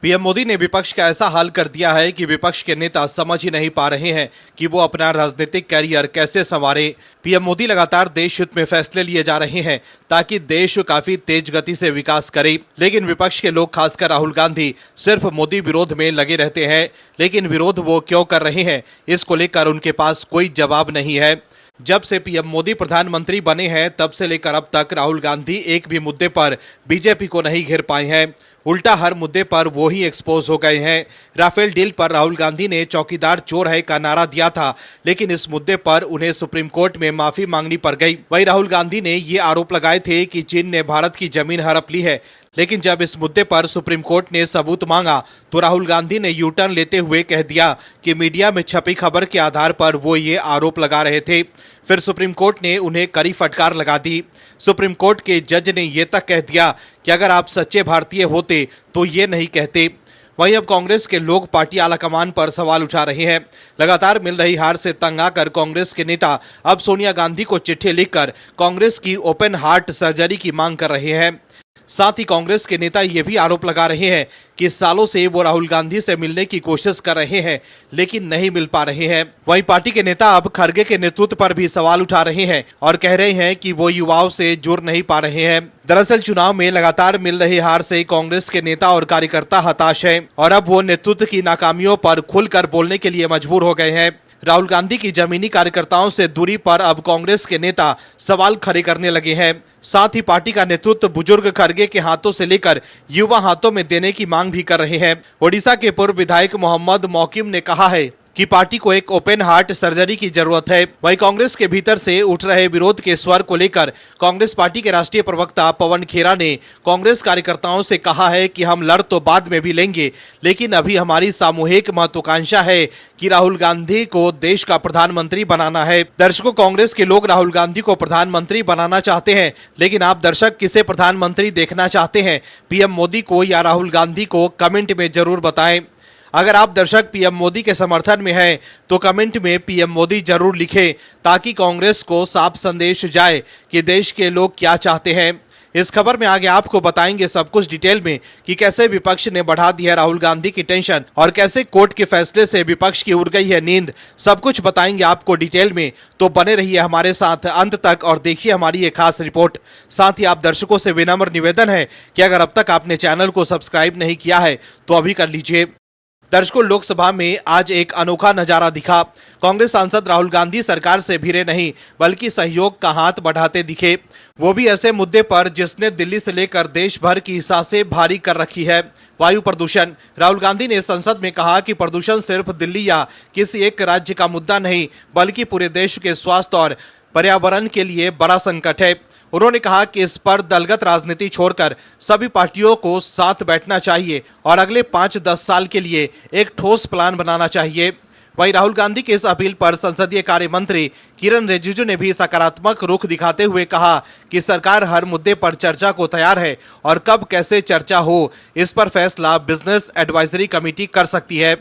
PM Modi ने विपक्ष का ऐसा हाल कर दिया है कि विपक्ष के नेता समझ ही नहीं पा रहे हैं कि वो अपना राजनीतिक कैरियर कैसे संवारे। पीएम मोदी लगातार देश हित में फैसले लिए जा रहे हैं ताकि देश काफी तेज गति से विकास करे, लेकिन विपक्ष के लोग खासकर राहुल गांधी सिर्फ मोदी विरोध में लगे रहते हैं। लेकिन विरोध वो क्यों कर रहे हैं, इसको लेकर उनके पास कोई जवाब नहीं है। जब से पीएम मोदी प्रधानमंत्री बने हैं तब से लेकर अब तक राहुल गांधी एक भी मुद्दे पर बीजेपी को नहीं घेर पाए हैं। उल्टा हर मुद्दे पर वो ही एक्सपोज हो गए हैं। राफेल डील पर राहुल गांधी ने चौकीदार चोर है का नारा दिया था, लेकिन इस मुद्दे पर उन्हें सुप्रीम कोर्ट में माफी मांगनी पड़ गई। वहीं राहुल गांधी ने ये आरोप लगाए थे कि चीन ने भारत की जमीन हड़प ली है, लेकिन जब इस मुद्दे पर सुप्रीम कोर्ट ने सबूत मांगा तो राहुल गांधी ने यू टर्न लेते हुए कह दिया कि मीडिया में छपी खबर के आधार पर वो ये आरोप लगा रहे थे। फिर सुप्रीम कोर्ट ने उन्हें कड़ी फटकार लगा दी। सुप्रीम कोर्ट के जज ने ये तक कह दिया कि अगर आप सच्चे भारतीय होते तो ये नहीं कहते। वहीं अब कांग्रेस के लोग पार्टी आलाकमान पर सवाल उठा रहे हैं। लगातार मिल रही हार से तंग आकर कांग्रेस के नेता अब सोनिया गांधी को चिट्ठी लिखकर कांग्रेस की ओपन हार्ट सर्जरी की मांग कर रहे हैं। साथ ही कांग्रेस के नेता ये भी आरोप लगा रहे हैं कि सालों से वो राहुल गांधी से मिलने की कोशिश कर रहे हैं, लेकिन नहीं मिल पा रहे हैं। वहीं पार्टी के नेता अब खड़गे के नेतृत्व पर भी सवाल उठा रहे हैं और कह रहे हैं कि वो युवाओं से जुड़ नहीं पा रहे हैं। दरअसल चुनाव में लगातार मिल रही हार से कांग्रेस के नेता और कार्यकर्ता हताश हैं और अब वो नेतृत्व की नाकामियों पर खुलकर बोलने के लिए मजबूर हो गए हैं। राहुल गांधी की जमीनी कार्यकर्ताओं से दूरी पर अब कांग्रेस के नेता सवाल खड़े करने लगे हैं। साथ ही पार्टी का नेतृत्व बुजुर्ग खड़गे के हाथों से लेकर युवा हाथों में देने की मांग भी कर रहे हैं। ओडिशा के पूर्व विधायक मोहम्मद मौकिम ने कहा है कि पार्टी को एक ओपन हार्ट सर्जरी की जरूरत है। वहीं कांग्रेस के भीतर से उठ रहे विरोध के स्वर को लेकर कांग्रेस पार्टी के राष्ट्रीय प्रवक्ता पवन खेरा ने कांग्रेस कार्यकर्ताओं से कहा है कि हम लड़ तो बाद में भी लेंगे, लेकिन अभी हमारी सामूहिक महत्वाकांक्षा है कि राहुल गांधी को देश का प्रधानमंत्री बनाना है। दर्शकों, कांग्रेस के लोग राहुल गांधी को प्रधानमंत्री बनाना चाहते हैं, लेकिन आप दर्शक किसे प्रधानमंत्री देखना चाहते हैं, पीएम मोदी को या राहुल गांधी को? कमेंट में जरूर बताएं। अगर आप दर्शक पीएम मोदी के समर्थन में हैं तो कमेंट में पीएम मोदी जरूर लिखें, ताकि कांग्रेस को साफ संदेश जाए कि देश के लोग क्या चाहते हैं। इस खबर में आगे आपको बताएंगे सब कुछ डिटेल में कि कैसे विपक्ष ने बढ़ा दी है राहुल गांधी की टेंशन और कैसे कोर्ट के फैसले से विपक्ष की उड़ गई है नींद। सब कुछ बताएंगे आपको डिटेल में, तो बने रहिए हमारे साथ अंत तक और देखिए हमारी ये खास रिपोर्ट। साथ ही आप दर्शकों से विनम्र निवेदन है कि अगर अब तक आपने चैनल को सब्सक्राइब नहीं किया है तो अभी कर लीजिए। दर्शकों, लोकसभा में आज एक अनोखा नजारा दिखा। कांग्रेस सांसद राहुल गांधी सरकार से भिड़े नहीं बल्कि सहयोग का हाथ बढ़ाते दिखे, वो भी ऐसे मुद्दे पर जिसने दिल्ली से लेकर देश भर की सांसें भारी कर रखी है, वायु प्रदूषण। राहुल गांधी ने संसद में कहा कि प्रदूषण सिर्फ दिल्ली या किसी एक राज्य का मुद्दा नहीं बल्कि पूरे देश के स्वास्थ्य और पर्यावरण के लिए बड़ा संकट है। उन्होंने कहा कि इस पर दलगत राजनीति छोड़कर सभी पार्टियों को साथ बैठना चाहिए और अगले 5-10 साल के लिए एक ठोस प्लान बनाना चाहिए। वहीं राहुल गांधी की इस अपील पर संसदीय कार्य मंत्री किरण रिजिजू ने भी सकारात्मक रुख दिखाते हुए कहा कि सरकार हर मुद्दे पर चर्चा को तैयार है और कब कैसे चर्चा हो इस पर फैसला बिजनेस एडवाइजरी कमेटी कर सकती है।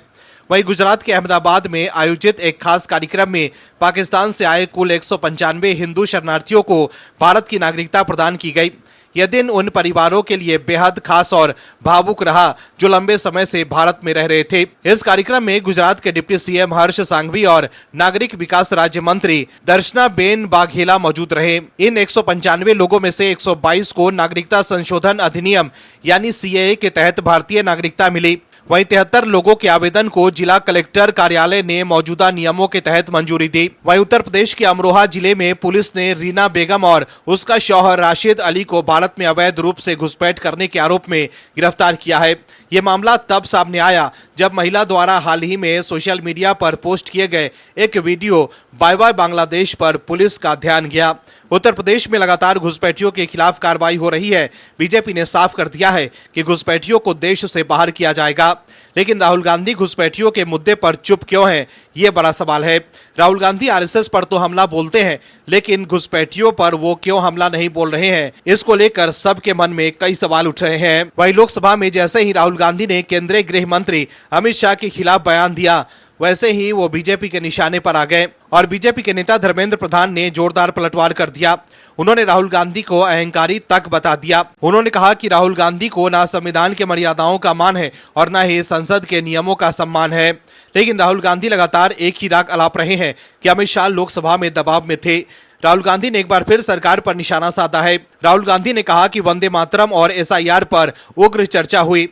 वहीं गुजरात के अहमदाबाद में आयोजित एक खास कार्यक्रम में पाकिस्तान से आए कुल 195 हिंदू शरणार्थियों को भारत की नागरिकता प्रदान की गई। यह दिन उन परिवारों के लिए बेहद खास और भावुक रहा जो लंबे समय से भारत में रह रहे थे। इस कार्यक्रम में गुजरात के डिप्टी सीएम हर्ष सांघवी और नागरिक विकास राज्य मंत्री दर्शना बेन बाघेला मौजूद रहे। इन 195 लोगों में से 122 को नागरिकता संशोधन अधिनियम यानी सीएए के तहत भारतीय नागरिकता मिली। वहीं 73 लोगों के आवेदन को जिला कलेक्टर कार्यालय ने मौजूदा नियमों के तहत मंजूरी दी। वहीं उत्तर प्रदेश के अमरोहा जिले में पुलिस ने रीना बेगम और उसका शौहर राशिद अली को भारत में अवैध रूप से घुसपैठ करने के आरोप में गिरफ्तार किया है। ये मामला तब सामने आया जब महिला द्वारा हाल ही में सोशल मीडिया पर पोस्ट किए गए एक वीडियो बाय बाय बांग्लादेश पर पुलिस का ध्यान गया। उत्तर प्रदेश में लगातार घुसपैठियों के खिलाफ कार्रवाई हो रही है। बीजेपी ने साफ कर दिया है कि घुसपैठियों को देश से बाहर किया जाएगा, लेकिन राहुल गांधी घुसपैठियों के मुद्दे पर चुप क्यों हैं, ये बड़ा सवाल है। राहुल गांधी आरएसएस पर तो हमला बोलते हैं, लेकिन घुसपैठियों पर वो क्यों हमला नहीं बोल रहे हैं, इसको लेकर सबके मन में कई सवाल उठ रहे हैं। वहीं लोकसभा में जैसे ही राहुल गांधी ने केंद्रीय गृह मंत्री अमित शाह के खिलाफ बयान दिया, वैसे ही वो बीजेपी के निशाने पर आ गए और बीजेपी के नेता धर्मेंद्र प्रधान ने जोरदार पलटवार कर दिया। उन्होंने राहुल गांधी को अहंकारी तक बता दिया। उन्होंने कहा कि राहुल गांधी को ना संविधान के मर्यादाओं का मान है और न ही संसद के नियमों का सम्मान है। लेकिन राहुल गांधी लगातार एक ही राग अलाप रहे हैं कि अमित शाह लोकसभा में दबाव में थे। राहुल गांधी ने एक बार फिर सरकार पर निशाना साधा है। राहुल गांधी ने कहा कि वंदे मातरम और SIR पर उग्र चर्चा हुई।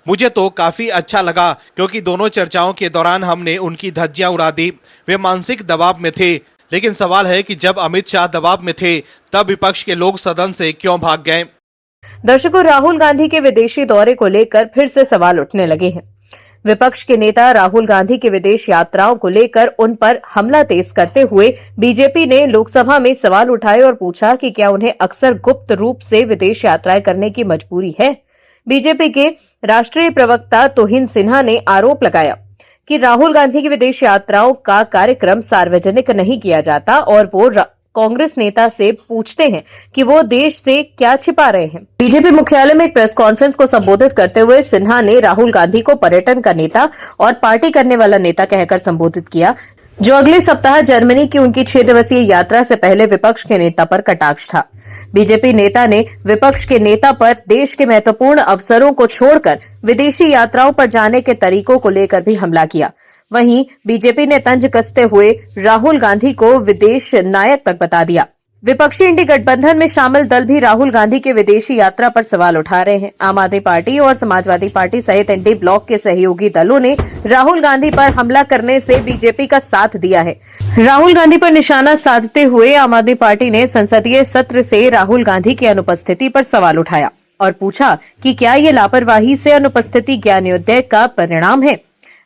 मुझे तो काफी अच्छा लगा क्योंकि दोनों चर्चाओं के दौरान हमने उनकी धज्जियां उड़ा दी। वे मानसिक दबाव में थे। लेकिन सवाल है कि जब अमित शाह दबाव में थे तब विपक्ष के लोग सदन से क्यों भाग गए। दर्शकों, राहुल गांधी के विदेशी दौरे को लेकर फिर से सवाल उठने लगे हैं। विपक्ष के नेता राहुल गांधी की विदेश यात्राओं को लेकर उन पर हमला तेज करते हुए बीजेपी ने लोकसभा में सवाल उठाए और पूछा कि क्या उन्हें अक्सर गुप्त रूप से विदेश यात्राएं करने की मजबूरी है। बीजेपी के राष्ट्रीय प्रवक्ता तुहिन सिन्हा ने आरोप लगाया कि राहुल गांधी की विदेश यात्राओं का कार्यक्रम सार्वजनिक नहीं किया जाता और वो कांग्रेस नेता से पूछते हैं कि वो देश से क्या छिपा रहे हैं। बीजेपी मुख्यालय में एक प्रेस कॉन्फ्रेंस को संबोधित करते हुए सिन्हा ने राहुल गांधी को पर्यटन का नेता और पार्टी करने वाला नेता कहकर संबोधित किया, जो अगले सप्ताह जर्मनी की उनकी 6 दिवसीय यात्रा से पहले विपक्ष के नेता पर कटाक्ष था। बीजेपी नेता ने विपक्ष के नेता पर देश के महत्वपूर्ण अवसरों को छोड़कर विदेशी यात्राओं पर जाने के तरीकों को लेकर भी हमला किया। वहीं बीजेपी ने तंज कसते हुए राहुल गांधी को विदेश नायक तक बता दिया। विपक्षी इंडी गठबंधन में शामिल दल भी राहुल गांधी के विदेशी यात्रा पर सवाल उठा रहे हैं। आम आदमी पार्टी और समाजवादी पार्टी सहित इंडी ब्लॉक के सहयोगी दलों ने राहुल गांधी पर हमला करने से बीजेपी का साथ दिया है। राहुल गांधी पर निशाना साधते हुए आम आदमी पार्टी ने संसदीय सत्र से राहुल गांधी की अनुपस्थिति पर सवाल उठाया और पूछा कि क्या ये लापरवाही से अनुपस्थिति ज्ञानोदय का परिणाम है।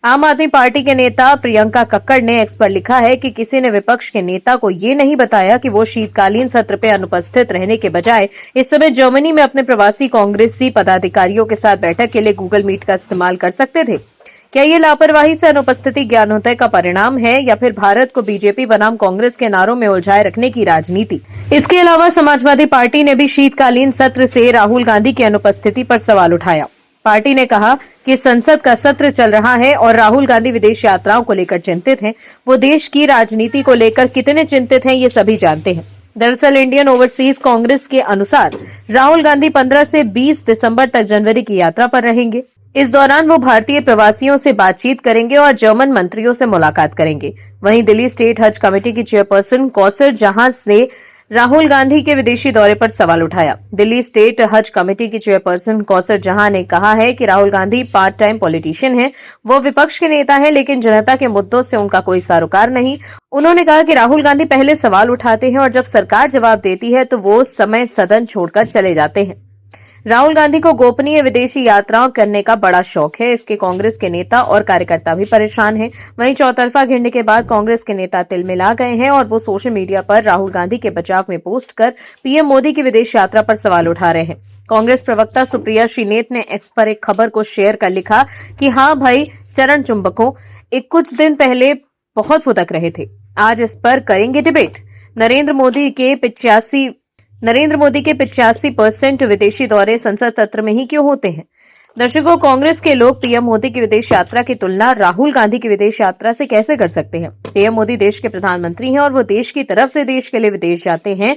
आम आदमी पार्टी के नेता प्रियंका कक्कड़ ने एक्स पर लिखा है कि किसी ने विपक्ष के नेता को ये नहीं बताया कि वो शीतकालीन सत्र पे अनुपस्थित रहने के बजाय इस समय जर्मनी में अपने प्रवासी कांग्रेसी पदाधिकारियों के साथ बैठक के लिए गूगल मीट का इस्तेमाल कर सकते थे। क्या ये लापरवाही से अनुपस्थिति ज्ञानोदय का परिणाम है या फिर भारत को बीजेपी बनाम कांग्रेस के नारों में उलझाए रखने की राजनीति। इसके अलावा समाजवादी पार्टी ने भी शीतकालीन सत्र से राहुल गांधी की अनुपस्थिति पर सवाल उठाया। पार्टी ने कहा कि संसद का सत्र चल रहा है और राहुल गांधी विदेश यात्राओं को लेकर चिंतित हैं। वो देश की राजनीति को लेकर कितने चिंतित हैं ये सभी जानते हैं। दरअसल इंडियन ओवरसीज कांग्रेस के अनुसार राहुल गांधी 15 से 20 दिसंबर तक जनवरी की यात्रा पर रहेंगे। इस दौरान वो भारतीय प्रवासियों से बातचीत करेंगे और जर्मन मंत्रियों से मुलाकात करेंगे। वहीं दिल्ली स्टेट हज कमेटी की चेयरपर्सन कौसर जहां से राहुल गांधी के विदेशी दौरे पर सवाल उठाया। दिल्ली स्टेट हज कमेटी की चेयरपर्सन कौसर जहां ने कहा है कि Rahul Gandhi part time politician हैं। वो विपक्ष के नेता हैं लेकिन जनता के मुद्दों से उनका कोई सरोकार नहीं। उन्होंने कहा कि राहुल गांधी पहले सवाल उठाते हैं और जब सरकार जवाब देती है तो वो समय सदन छोड़कर चले जाते हैं। राहुल गांधी को गोपनीय विदेशी यात्राओं करने का बड़ा शौक है। इसके कांग्रेस के नेता और कार्यकर्ता भी परेशान हैं। वहीं चौतरफा घेरने के बाद कांग्रेस के नेता तिलमिला गए हैं और वो सोशल मीडिया पर राहुल गांधी के बचाव में पोस्ट कर पीएम मोदी की विदेश यात्रा पर सवाल उठा रहे हैं। कांग्रेस प्रवक्ता सुप्रिया श्रीनेत ने एक्स पर एक खबर को शेयर कर लिखा कि हाँ भाई, चरण चुंबकों एक कुछ दिन पहले बहुत फुदक रहे थे, आज इस पर करेंगे डिबेट। नरेंद्र मोदी के 85% विदेशी दौरे संसद सत्र में ही क्यों होते हैं। दर्शकों, कांग्रेस के लोग पीएम मोदी की विदेश यात्रा की तुलना राहुल गांधी की विदेश यात्रा से कैसे कर सकते हैं। पीएम मोदी देश के प्रधानमंत्री हैं और वो देश की तरफ से देश के लिए विदेश जाते हैं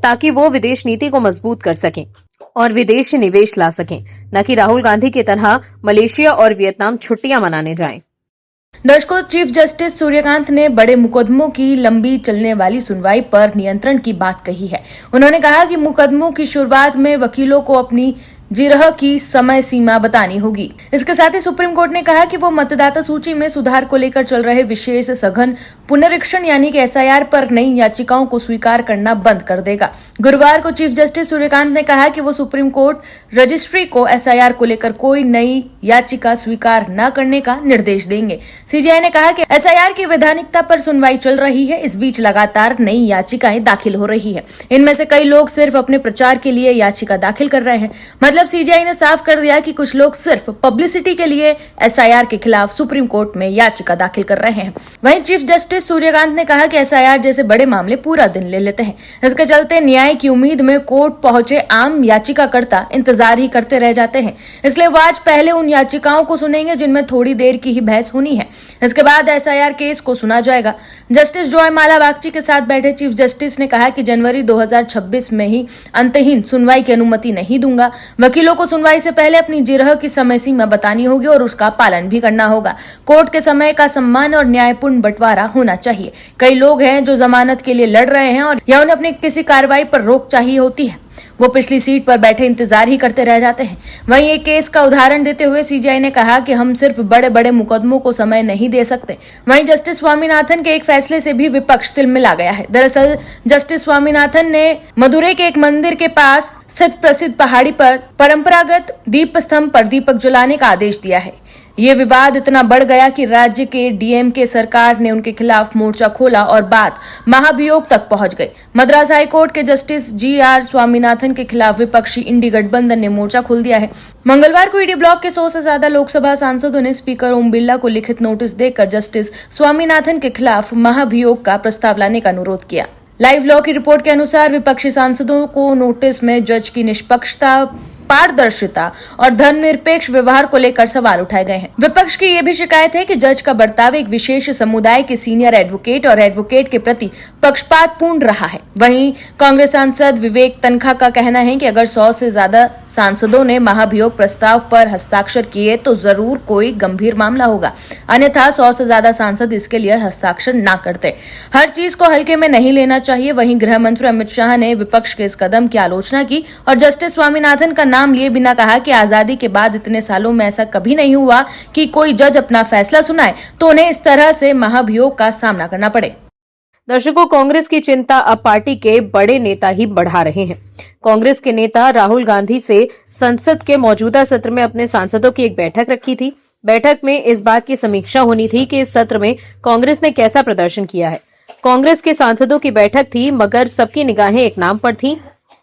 ताकि वो विदेश नीति को मजबूत कर सकें और विदेश निवेश ला सकें, न कि राहुल गांधी की तरह मलेशिया और वियतनाम छुट्टियां मनाने जाएं। दर्शकों, चीफ जस्टिस सूर्यकांत ने बड़े मुकदमों की लंबी चलने वाली सुनवाई पर नियंत्रण की बात कही है। उन्होंने कहा कि मुकदमों की शुरुआत में वकीलों को अपनी जिरह की समय सीमा बतानी होगी। इसके साथ ही सुप्रीम कोर्ट ने कहा कि वो मतदाता सूची में सुधार को लेकर चल रहे विशेष सघन पुनरीक्षण यानी कि SIR पर नई याचिकाओं को स्वीकार करना बंद कर देगा। गुरुवार को चीफ जस्टिस सूर्यकांत ने कहा कि वो सुप्रीम कोर्ट रजिस्ट्री को SIR को लेकर कोई नई याचिका स्वीकार न करने का निर्देश देंगे। CJI ने कहा कि SIR की वैधानिकता पर सुनवाई चल रही है। इस बीच लगातार नई याचिकाएं दाखिल हो रही है। इनमें से कई लोग सिर्फ अपने प्रचार के लिए याचिका दाखिल कर रहे हैं। मतलब मतलब सीजीआई ने साफ कर दिया कि कुछ लोग सिर्फ पब्लिसिटी के लिए एसआईआर के खिलाफ सुप्रीम कोर्ट में याचिका दाखिल कर रहे हैं। वहीं चीफ जस्टिस सूर्यकांत ने कहा कि एसआईआर जैसे बड़े मामले पूरा दिन ले लेते हैं। इसके चलते न्याय की उम्मीद में कोर्ट पहुंचे आम याचिकाकर्ता इंतजार ही करते रह जाते हैं। इसलिए वो आज पहले उन याचिकाओं को सुनेंगे जिनमें थोड़ी देर की ही बहस होनी है। इसके बाद एसआईआर केस को सुना जाएगा। जस्टिस जॉयमाला बागची के साथ बैठे चीफ जस्टिस ने कहा कि जनवरी 2026 में ही अंतहीन सुनवाई की अनुमति नहीं दूंगा। वकीलों को सुनवाई से पहले अपनी जिरह की समय सीमा बतानी होगी और उसका पालन भी करना होगा। कोर्ट के समय का सम्मान और न्यायपूर्ण बंटवारा होना चाहिए। कई लोग हैं जो जमानत के लिए लड़ रहे हैं और या उन्हें अपनी किसी कार्रवाई पर रोक चाहिए होती है, वो पिछली सीट पर बैठे इंतजार ही करते रह जाते हैं। वहीं एक केस का उदाहरण देते हुए सीजीआई ने कहा कि हम सिर्फ बड़े बड़े मुकदमों को समय नहीं दे सकते। वहीं जस्टिस स्वामीनाथन के एक फैसले से भी विपक्ष तिलमिला गया है। दरअसल जस्टिस स्वामीनाथन ने मदुरै के एक मंदिर के पास स्थित प्रसिद्ध पहाड़ी पर परंपरागत दीप स्तंभ पर दीपक जलाने का आदेश दिया है। ये विवाद इतना बढ़ गया कि राज्य के डीएमके सरकार ने उनके खिलाफ मोर्चा खोला और बात महाभियोग तक पहुंच गई। मद्रास हाई कोर्ट के जस्टिस जीआर स्वामीनाथन के खिलाफ विपक्षी इंडी गठबंधन ने मोर्चा खोल दिया है। मंगलवार को ईडी ब्लॉक के 100 से ज्यादा लोकसभा सांसदों ने स्पीकर ओम बिरला को लिखित नोटिस देकर जस्टिस स्वामीनाथन के खिलाफ महाभियोग का प्रस्ताव लाने का अनुरोध किया। लाइव लॉ की रिपोर्ट के अनुसार विपक्षी सांसदों को नोटिस में जज की निष्पक्षता, पारदर्शिता और धर्मनिरपेक्ष व्यवहार को लेकर सवाल उठाए गए हैं। विपक्ष की यह भी शिकायत है कि जज का बर्ताव एक विशेष समुदाय के सीनियर एडवोकेट और एडवोकेट के प्रति पक्षपातपूर्ण रहा है। वहीं कांग्रेस सांसद विवेक तनखा का कहना है कि अगर 100 से ज्यादा सांसदों ने महाभियोग प्रस्ताव पर हस्ताक्षर किए तो जरूर कोई गंभीर मामला होगा, अन्यथा 100 से ज्यादा सांसद इसके लिए हस्ताक्षर न करते। हर चीज को हल्के में नहीं लेना चाहिए। वहीं गृह मंत्री अमित शाह ने विपक्ष के इस कदम की आलोचना की और जस्टिस स्वामीनाथन का नाम लिए बिना कहा कि आजादी के बाद इतने सालों में ऐसा कभी नहीं हुआ कि कोई जज अपना फैसला सुनाए तो उन्हें इस तरह से महाभियोग का सामना करना पड़े। दर्शकों, कांग्रेस की चिंता अब पार्टी के बड़े नेता ही बढ़ा रहे हैं। कांग्रेस के नेता राहुल गांधी से संसद के मौजूदा सत्र में अपने सांसदों की एक बैठक रखी थी। बैठक में इस बात की समीक्षा होनी थी कि इस सत्र में कांग्रेस ने कैसा प्रदर्शन किया है। कांग्रेस के सांसदों की बैठक थी, मगर सबकी निगाहें एक नाम पर थी।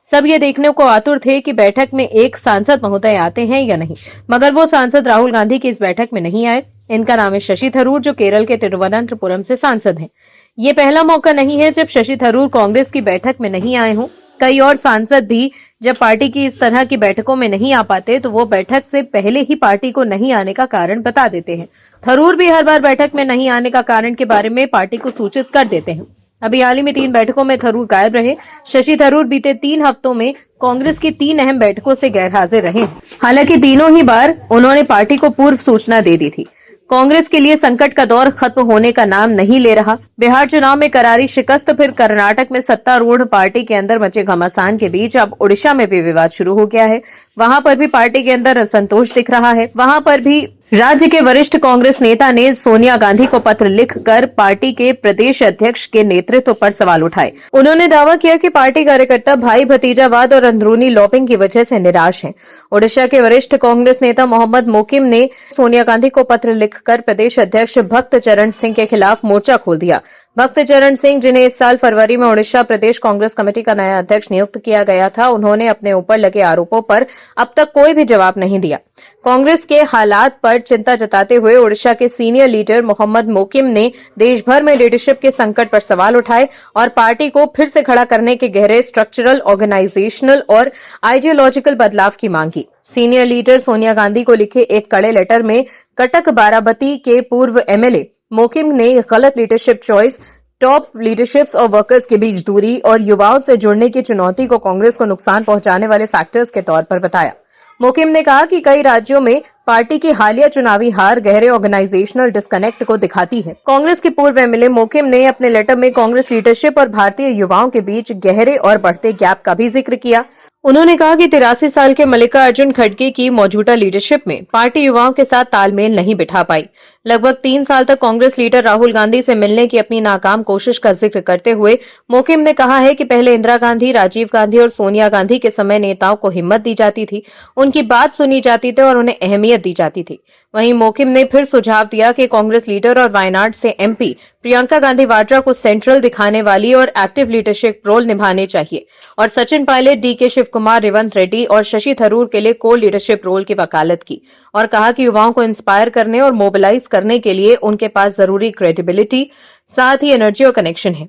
सब ये देखने को आतुर थे कि बैठक में एक सांसद महोदय आते हैं या नहीं, मगर वो सांसद राहुल गांधी की इस बैठक में नहीं आए। इनका नाम है शशि थरूर, जो केरल के तिरुवनंतपुरम से सांसद हैं। ये पहला मौका नहीं है जब शशि थरूर कांग्रेस की बैठक में नहीं आए हों। कई और सांसद भी जब पार्टी की इस तरह की बैठकों में नहीं आ पाते तो वो बैठक से पहले ही पार्टी को नहीं आने का कारण बता देते हैं। थरूर भी हर बार बैठक में नहीं आने का कारण के बारे में पार्टी को सूचित कर देते हैं। अभी हाल ही में 3 बैठकों में थरूर गायब रहे। शशि थरूर बीते 3 हफ्तों में कांग्रेस की 3 अहम बैठकों से गैरहाजिर रहे। हालांकि तीनों ही बार उन्होंने पार्टी को पूर्व सूचना दे दी थी। कांग्रेस के लिए संकट का दौर खत्म होने का नाम नहीं ले रहा। बिहार चुनाव में करारी शिकस्त, फिर कर्नाटक में सत्तारूढ़ पार्टी के अंदर मचे घमासान के बीच अब ओडिशा में भी विवाद शुरू हो गया है। वहां पर भी पार्टी के अंदर असंतोष दिख रहा है। वहां पर भी राज्य के वरिष्ठ कांग्रेस नेता ने सोनिया गांधी को पत्र लिखकर पार्टी के प्रदेश अध्यक्ष के नेतृत्व पर सवाल उठाए। उन्होंने दावा किया कि पार्टी कार्यकर्ता भाई भतीजावाद और अंदरूनी लॉबिंग की वजह से निराश हैं। ओडिशा के वरिष्ठ कांग्रेस नेता मोहम्मद मोकिम ने सोनिया गांधी को पत्र लिखकर प्रदेश अध्यक्ष भक्त चरण सिंह के खिलाफ मोर्चा खोल दिया। भक्त चरण सिंह, जिन्हें इस साल फरवरी में ओडिशा प्रदेश कांग्रेस कमेटी का नया अध्यक्ष नियुक्त किया गया था, उन्होंने अपने ऊपर लगे आरोपों पर अब तक कोई भी जवाब नहीं दिया। कांग्रेस के हालात पर चिंता जताते हुए ओडिशा के सीनियर लीडर मोहम्मद मोकिम ने देश भर में लीडरशिप के संकट पर सवाल उठाए और पार्टी को फिर से खड़ा करने के गहरे स्ट्रक्चरल, ऑर्गेनाइजेशनल और आइडियोलॉजिकल बदलाव की मांग की। सीनियर लीडर सोनिया गांधी को लिखे एक कड़े लेटर में कटक बाराबती के पूर्व एमएलए मोकिम ने गलत लीडरशिप चॉइस, टॉप लीडरशिप्स और वर्कर्स के बीच दूरी और युवाओं से जुड़ने की चुनौती को कांग्रेस को नुकसान पहुंचाने वाले फैक्टर्स के तौर पर बताया। मोकिम ने कहा कि कई राज्यों में पार्टी की हालिया चुनावी हार गहरे ऑर्गेनाइजेशनल डिस्कनेक्ट को दिखाती है। कांग्रेस के पूर्व एमएलए मोकिम ने अपने लेटर में कांग्रेस लीडरशिप और भारतीय युवाओं के बीच गहरे और बढ़ते गैप का भी जिक्र किया। उन्होंने कहा कि 83 साल के मल्लिकार्जुन खड़गे की मौजूदा लीडरशिप में पार्टी युवाओं के साथ तालमेल नहीं बिठा पाई। लगभग 3 साल तक कांग्रेस लीडर राहुल गांधी से मिलने की अपनी नाकाम कोशिश का जिक्र करते हुए मोकिम ने कहा है कि पहले इंदिरा गांधी, राजीव गांधी और सोनिया गांधी के समय नेताओं को हिम्मत दी जाती थी, उनकी बात सुनी जाती थी और उन्हें अहमियत दी जाती थी। वहीं मोकिम ने फिर सुझाव दिया कि कांग्रेस लीडर और वायनाड से एमपी प्रियंका गांधी वाड्रा को सेंट्रल दिखाने वाली और एक्टिव लीडरशिप रोल निभाने चाहिए और सचिन पायलट, डीके शिव कुमार, रेवंत रेड्डी और शशि थरूर के लिए को लीडरशिप रोल की वकालत की और कहा कि युवाओं को इंस्पायर करने और मोबिलाइज करने के लिए उनके पास जरूरी क्रेडिबिलिटी, साथ ही एनर्जी और कनेक्शन है।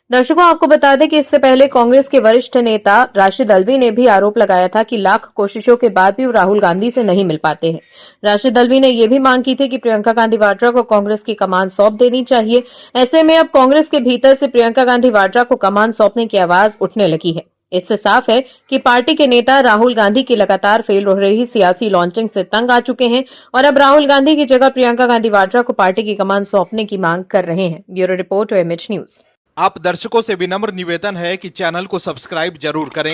दर्शकों, आपको बता दें कि इससे पहले कांग्रेस के वरिष्ठ नेता राशिद अल्वी ने भी आरोप लगाया था कि लाख कोशिशों के बाद भी वो राहुल गांधी से नहीं मिल पाते हैं। राशिद अल्वी ने यह भी मांग की थी कि प्रियंका गांधी वाड्रा को कांग्रेस की कमान सौंप देनी चाहिए। ऐसे में अब कांग्रेस के भीतर से प्रियंका गांधी वाड्रा को कमान सौंपने की आवाज उठने लगी है। इससे साफ है कि पार्टी के नेता राहुल गांधी की लगातार फेल हो रही सियासी लॉन्चिंग से तंग आ चुके हैं और अब राहुल गांधी की जगह प्रियंका गांधी वाड्रा को पार्टी की कमान सौंपने की मांग कर रहे हैं। Bureau report, OMH news. आप दर्शकों से विनम्र निवेदन है कि चैनल को सब्सक्राइब जरूर करें